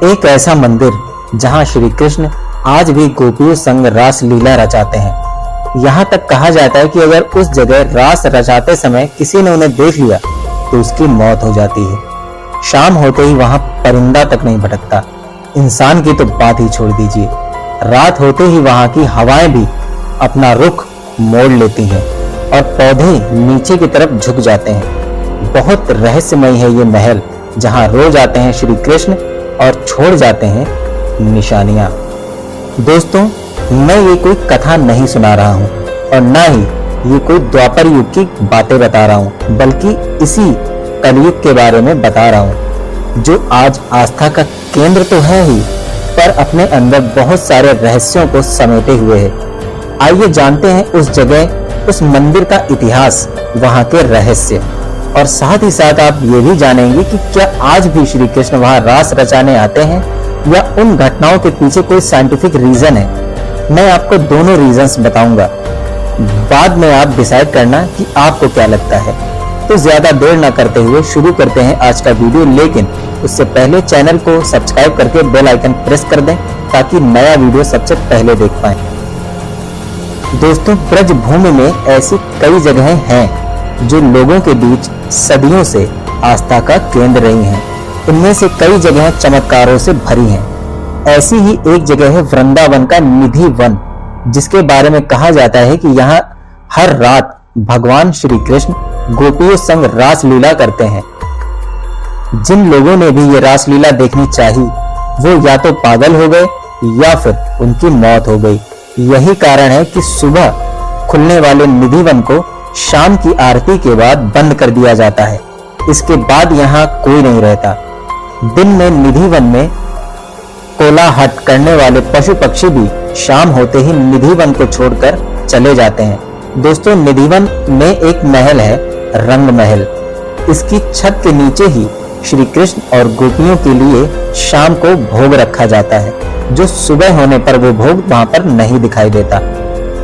एक ऐसा मंदिर जहां श्री कृष्ण आज भी गोपियों संग रास लीला रचाते हैं। यहाँ तक कहा जाता है कि अगर उस जगह रास रचाते समय किसी ने उन्हें देख लिया तो उसकी मौत हो जाती है। शाम होते ही वहां परिंदा तक नहीं भटकता। इंसान की तो बात ही छोड़ दीजिए, रात होते ही वहां की हवाएं भी अपना रुख मोड़ लेती हैं और पौधे नीचे की तरफ झुक जाते हैं। बहुत रहस्यमय है ये महल, जहां रोज आते हैं श्री कृष्ण और छोड़ जाते हैं निशानियां। दोस्तों, मैं ये कोई कथा नहीं सुना रहा हूं और ना ही ये कोई द्वापर युग की बातें बता रहा हूं, बल्कि इसी कलयुग के बारे में बता रहा हूं, जो आज आस्था का केंद्र तो है ही, पर अपने अंदर बहुत सारे रहस्यों को समेटे हुए है। आइए जानते हैं उस जगह, उस मंदिर का इतिहास, वहां के रहस्य, और साथ ही साथ आप ये भी जानेंगे कि क्या आज भी श्री कृष्ण वहां रास रचाने आते हैं या उन घटनाओं के पीछे कोई साइंटिफिक रीजन है। मैं आपको दोनों रीजंस बताऊंगा, बाद में आप डिसाइड करना कि आपको क्या लगता है। तो ज्यादा देर ना करते हुए शुरू करते हैं आज का वीडियो, लेकिन उससे पहले चैनल को सब्सक्राइब करके बेल आइकन प्रेस कर दें ताकि नया वीडियो सबसे पहले देख पाएं। दोस्तों, ब्रज भूमि में ऐसी कई जगहें हैं जो लोगों के बीच सदियों से आस्था का केंद्र रही हैं। इनमें से कई जगहें चमत्कारों से भरी हैं। ऐसी ही एक जगह है वृंदावन का निधि वन, जिसके बारे में कहा जाता है कि यहाँ हर रात भगवान श्री कृष्ण गोपियों संग रास लीला करते हैं। जिन लोगों ने भी ये रास लीला देखनी चाही, वो या तो पागल हो गए या फिर उनकी मौत हो गई। यही कारण है कि सुबह खुलने वाले निधि वन को शाम की आरती के बाद बंद कर दिया जाता है। इसके बाद यहाँ कोई नहीं रहता। दिन में निधि वन में कोलाहट करने वाले पशु पक्षी भी शाम होते ही निधि वन को छोड़कर चले जाते हैं। दोस्तों, निधि वन में एक महल है, रंग महल। इसकी छत के नीचे ही श्री कृष्ण और गोपियों के लिए शाम को भोग रखा जाता है, जो सुबह होने पर वो भोग वहां पर नहीं दिखाई देता।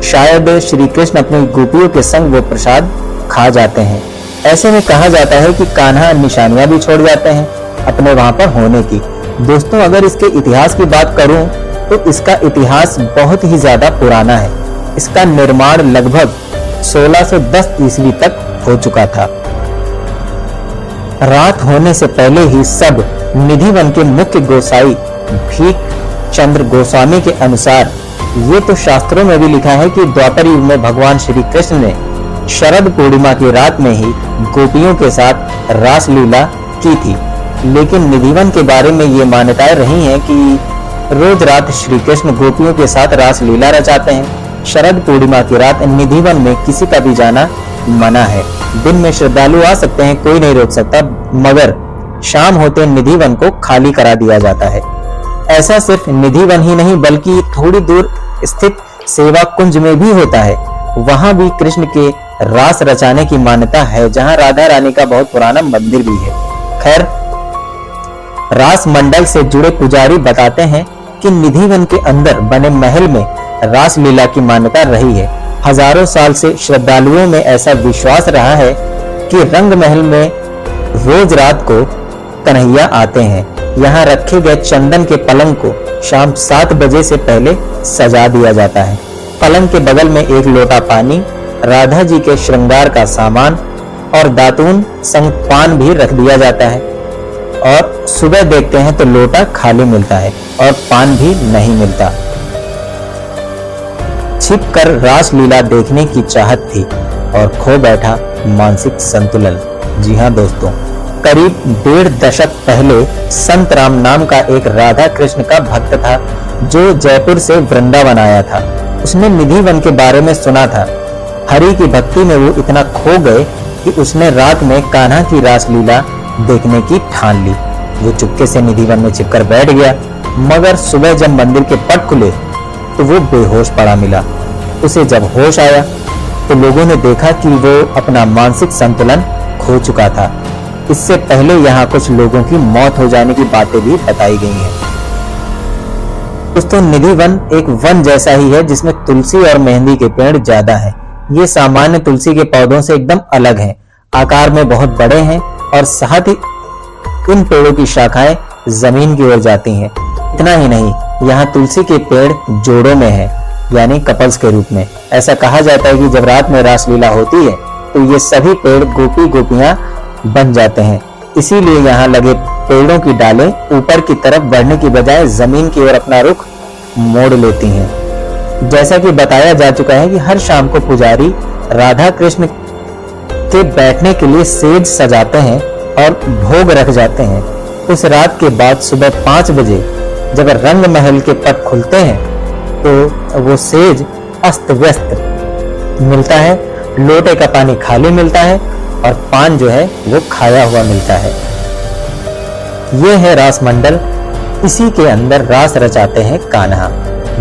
शायद श्री कृष्ण अपनी गोपियों के संग वो प्रसाद खा जाते हैं। ऐसे में कहा जाता है कि कान्हा निशानियां भी छोड़ जाते हैं अपने वहां पर होने की। दोस्तों, अगर इसके इतिहास की बात करूं तो इसका इतिहास बहुत ही ज्यादा पुराना है। इसका निर्माण लगभग 1610 ईस्वी तक हो चुका था। रात होने से पहले ही सब निधि वन के मुख्य गोसाई भीख चंद्र गोस्वामी के अनुसार, ये तो शास्त्रों में भी लिखा है कि द्वापर युग में भगवान श्री कृष्ण ने शरद पूर्णिमा की रात में ही गोपियों के साथ रास लीला की थी। लेकिन निधि वन के बारे में ये मान्यताएं रही हैं कि रोज रात श्री कृष्ण गोपियों के साथ रास लीला रचाते हैं। शरद पूर्णिमा की रात निधि वन में किसी का भी जाना मना है। दिन में श्रद्धालु आ सकते हैं, कोई नहीं रोक सकता, मगर शाम होते निधि वन को खाली करा दिया जाता है। ऐसा सिर्फ निधि वन ही नहीं, बल्कि थोड़ी दूर स्थित सेवा कुंज में भी होता है। वहां भी कृष्ण के रास रचाने की मान्यता है, जहां राधा रानी का बहुत पुराना मंदिर भी है। खैर, रास मंडल से जुड़े पुजारी बताते हैं कि निधि वन के अंदर बने महल में रास लीला की मान्यता रही है। हजारों साल से श्रद्धालुओं में ऐसा विश्वास रहा है कि रंग महल में रोज रात को कन्हैया आते हैं। यहाँ रखे गए चंदन के पलंग को शाम 7 बजे से पहले सजा दिया जाता है। पलंग के बगल में एक लोटा पानी, राधा जी के श्रृंगार का सामान और दातून संग पान भी रख दिया जाता है। और सुबह देखते हैं तो लोटा खाली मिलता है और पान भी नहीं मिलता। छिपकर रास लीला देखने की चाहत थी और खो बैठा मानसिक संतुलन। जी हाँ दोस्तों, करीब 1.5 दशक पहले संत राम नाम का एक राधा कृष्ण का भक्त था, जो जयपुर से वृंदावन आया था। उसने निधि वन के बारे में सुना था। हरि की भक्ति में वो इतना खो गए कि उसने रात में कान्हा की रास लीला देखने की ठान ली। वो चुपके से निधि वन में छिपकर बैठ गया, मगर सुबह जब मंदिर के पट खुले तो वो बेहोश पड़ा मिला। उसे जब होश आया तो लोगों ने देखा कि वो अपना मानसिक संतुलन खो चुका था। इससे पहले यहाँ कुछ लोगों की मौत हो जाने की बातें भी बताई गई हैं। दोस्तों, निधि वन एक वन जैसा ही है, जिसमें तुलसी और मेहंदी के पेड़ ज्यादा हैं। ये सामान्य तुलसी के पौधों से एकदम अलग हैं, आकार में बहुत बड़े हैं और साथ ही इन पेड़ों की शाखाएं जमीन की ओर जाती हैं। इतना ही नहीं, यहाँ तुलसी के पेड़ जोड़ों में है, यानी कपल्स के रूप में। ऐसा कहा जाता है कि जब रात में रासलीला होती है तो ये सभी पेड़ गोपी गोपियां बन जाते हैं। इसीलिए यहाँ लगे पेड़ों की डालें ऊपर की तरफ बढ़ने की बजाय जमीन की ओर अपना रुख मोड़ लेती हैं। जैसा कि बताया जा चुका है कि हर शाम को पुजारी राधा कृष्ण के बैठने के लिए सेज सजाते हैं और भोग रख जाते हैं। उस रात के बाद सुबह 5 बजे जब रंग महल के पट खुलते हैं तो वो सेज अस्त व्यस्त मिलता है, लोटे का पानी खाली मिलता है और पान जो है वो खाया हुआ मिलता है। ये है रास मंडल। इसी के अंदर रास रचाते हैं कान्हा।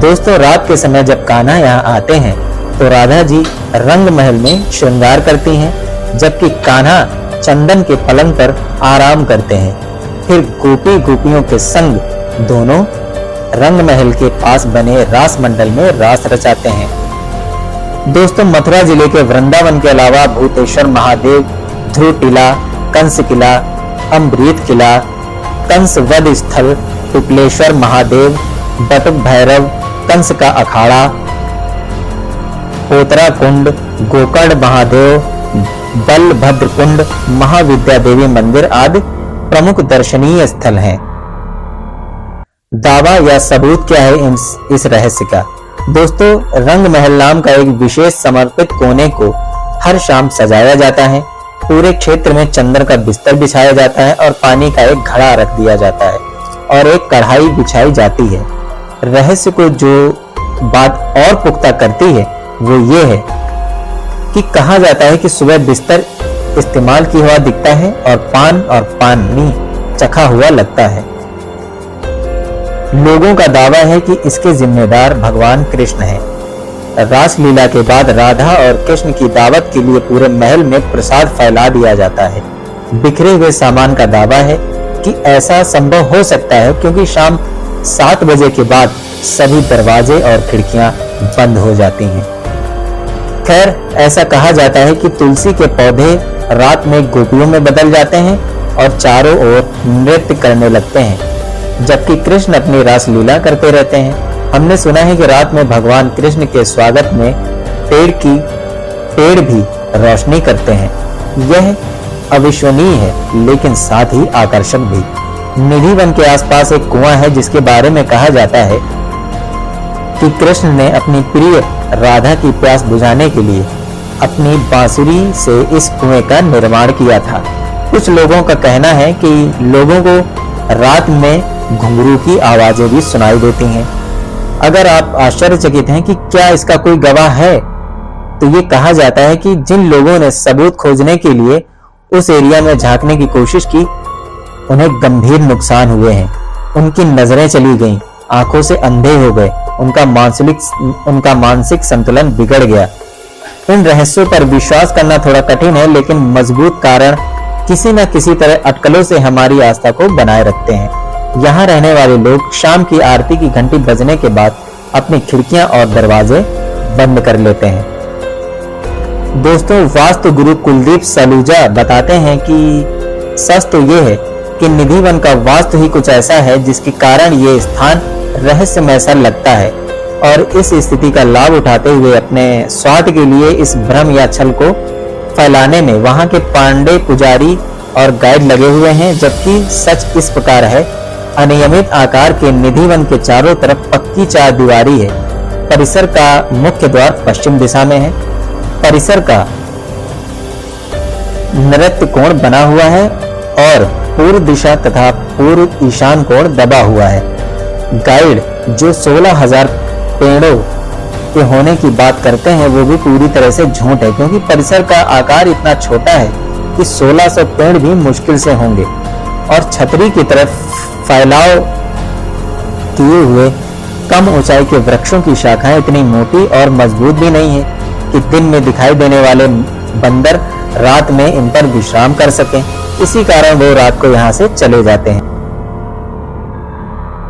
दोस्तों, रात के समय जब कान्हा यहाँ आते हैं तो राधा जी रंग महल में श्रृंगार करती हैं, जबकि कान्हा चंदन के पलंग पर आराम करते हैं। फिर गोपी गोपियों के संग दोनों रंग महल के पास बने रास मंडल में रास रचाते हैं। दोस्तों, मथुरा जिले के वृंदावन के अलावा भूतेश्वर महादेव, ध्रुव टीला, कंस किला, अमृत किला, कंस वध स्थल, पिपलेश्वर महादेव, बटुक भैरव, कंस का अखाड़ा, पोतरा कुंड, गोकर्ण महादेव, बलभद्र कुंड, महाविद्या देवी मंदिर आदि प्रमुख दर्शनीय स्थल हैं। दावा या सबूत क्या है इस रहस्य का? दोस्तों, रंग महल नाम का एक विशेष समर्पित कोने को हर शाम सजाया जाता है। पूरे क्षेत्र में चंदन का बिस्तर बिछाया जाता है और पानी का एक घड़ा रख दिया जाता है और एक कढ़ाई बिछाई जाती है। रहस्य को जो बात और पुख्ता करती है वो ये है कि कहा जाता है कि सुबह बिस्तर इस्तेमाल किया हुआ दिखता है और पानी चखा हुआ लगता है। लोगों का दावा है कि इसके जिम्मेदार भगवान कृष्ण हैं। रासलीला के बाद राधा और कृष्ण की दावत के लिए पूरे महल में प्रसाद फैला दिया जाता है। बिखरे हुए सामान का दावा है कि ऐसा संभव हो सकता है क्योंकि शाम 7 बजे के बाद सभी दरवाजे और खिड़कियां बंद हो जाती हैं। खैर, ऐसा कहा जाता है कि तुलसी के पौधे रात में गोपियों में बदल जाते हैं और चारों ओर नृत्य करने लगते हैं, जबकि कृष्ण अपनी रासलीला करते रहते हैं। हमने सुना है कि रात में भगवान कृष्ण के स्वागत में पेड़ भी रोशनी करते हैं। यह अविश्वसनीय है लेकिन साथ ही आकर्षक भी। निधिवन के आसपास एक कुआं है जिसके बारे में कहा जाता है कि कृष्ण ने अपनी प्रिय राधा की प्यास बुझाने के लिए अपनी बांसुरी से इस कुएं का निर्माण किया था। कुछ लोगों का कहना है कि लोगों को रात में घुंघरू की आवाजें भी सुनाई देती हैं। अगर आप आश्चर्यचकित हैं कि क्या इसका कोई गवाह है, तो ये कहा जाता है कि जिन लोगों ने सबूत खोजने के लिए उस एरिया में झांकने की कोशिश की, उन्हें गंभीर नुकसान हुए हैं। उनकी नजरें चली गईं, आंखों से अंधे हो गए, उनका मानसिक संतुलन बिगड़ गया। इन रहस्यों पर विश्वास करना थोड़ा कठिन है, लेकिन मजबूत कारण किसी न किसी तरह अटकलों से हमारी आस्था को बनाए रखते हैं। यहाँ रहने वाले लोग शाम की आरती की घंटी बजने के बाद अपनी खिड़कियां और दरवाजे बंद कर लेते हैं। दोस्तों, वास्तु गुरु कुलदीप सलूजा बताते हैं कि सच तो ये है कि निधिवन का वास्तु ही कुछ ऐसा है जिसके कारण ये स्थान रहस्यमय सा लगता है, और इस स्थिति का लाभ उठाते हुए अपने स्वार्थ के लिए इस भ्रम या छल को फैलाने में वहां के पांडे, पुजारी और गाइड लगे हुए हैं। जबकि सच इस प्रकार है, अनियमित आकार के निधिवन के चारों तरफ पक्की चारदीवारी है। परिसर का मुख्य द्वार पश्चिम दिशा में है। परिसर का नृत्य कोण बना हुआ है और पूर्व दिशा तथा पूर्व ईशान कोण दबा हुआ है। गाइड जो 16,000 पेड़ों के होने की बात करते हैं वो भी पूरी तरह से झूठ है, क्योंकि परिसर का आकार इतना छोटा है कि 1600 पेड़ भी मुश्किल से होंगे और छतरी की तरफ फैलाव किए हुए कम ऊंचाई के वृक्षों की शाखाएं इतनी मोटी और मजबूत भी नहीं है कि दिन में दिखाई देने वाले बंदर रात में इन पर विश्राम कर सकें। इसी कारण वो रात को यहाँ से चले जाते हैं।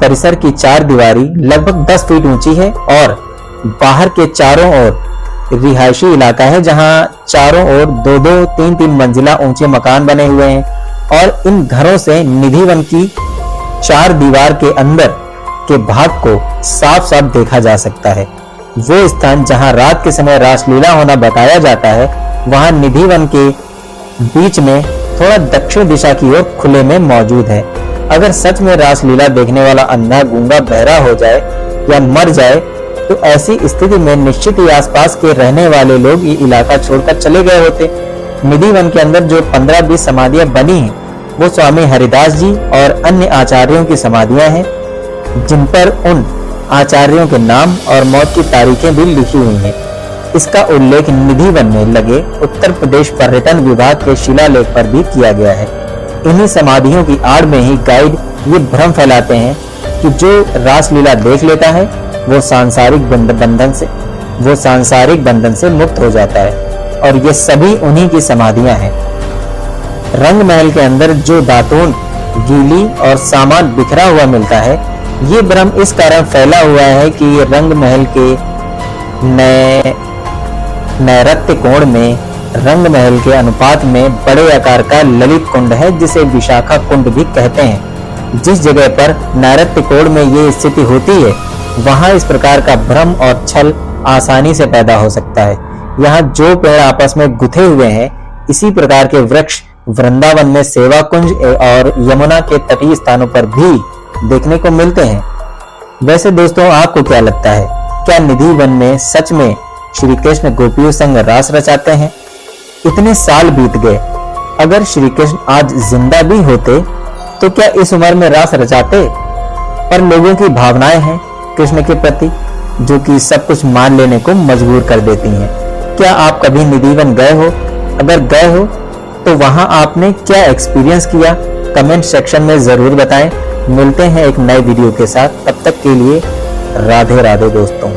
परिसर की चार दीवारी लगभग 10 फीट ऊंची है और बाहर के चारों ओर रिहायशी इलाका है, जहां चारों ओर 2-2, 3-3 मंजिला ऊंचे मकान बने हुए हैं और इन घरों से निधिवन की चार दीवार के अंदर के भाग को साफ साफ देखा जा सकता है। वो स्थान जहां रात के समय रासलीला होना बताया जाता है, वहां निधि वन के बीच में थोड़ा दक्षिण दिशा की ओर खुले में मौजूद है। अगर सच में रासलीला देखने वाला अंधा गूंगा बहरा हो जाए या मर जाए तो ऐसी स्थिति में निश्चित ही आसपास के रहने वाले लोग ये इलाका छोड़कर चले गए होते। निधि वन के अंदर जो 15-20 समाधियां बनी हैं, वो स्वामी हरिदास जी और अन्य आचार्यों की समाधियां हैं, जिन पर उन आचार्यों के नाम और मौत की तारीखें भी लिखी हुई हैं। इसका उल्लेख निधि वन में लगे उत्तर प्रदेश पर्यटन विभाग के शिलालेख पर भी किया गया है। इन्हीं समाधियों की आड़ में ही गाइड ये भ्रम फैलाते हैं कि जो रासलीला देख लेता है वो सांसारिक बंधन से मुक्त हो जाता है, और ये सभी उन्हीं की समाधियां हैं। रंग महल के अंदर जो दातून, गीली और सामान बिखरा हुआ मिलता है, ये भ्रम इस कारण फैला हुआ है कि ये रंग महल के नैऋत्य कोण में रंग महल के अनुपात में बड़े आकार का ललित कुंड है, जिसे विशाखा कुंड भी कहते हैं। जिस जगह पर नैऋत्य कोण में ये स्थिति होती है, वहां इस प्रकार का भ्रम और छल आसानी से पैदा हो सकता है। यहाँ जो पेड़ आपस में गुथे हुए हैं, इसी प्रकार के वृक्ष वृंदावन में सेवा कुंज और यमुना के तटीय स्थानों पर भी देखने को मिलते हैं। वैसे दोस्तों, आपको क्या लगता है, क्या निधि वन में सच में श्री कृष्ण गोपियों संग रास रचाते हैं? इतने साल बीत गए, अगर श्री कृष्ण आज जिंदा भी होते तो क्या इस उम्र में रास रचाते? पर लोगों की भावनाएं हैं कृष्ण के प्रति, जो कि सब कुछ मान लेने को मजबूर कर देती हैं। क्या आप कभी निधि वन गए हो? अगर गए हो तो वहां आपने क्या एक्सपीरियंस किया? कमेंट सेक्शन में जरूर बताएं। मिलते हैं एक नए वीडियो के साथ, तब तक के लिए राधे राधे दोस्तों।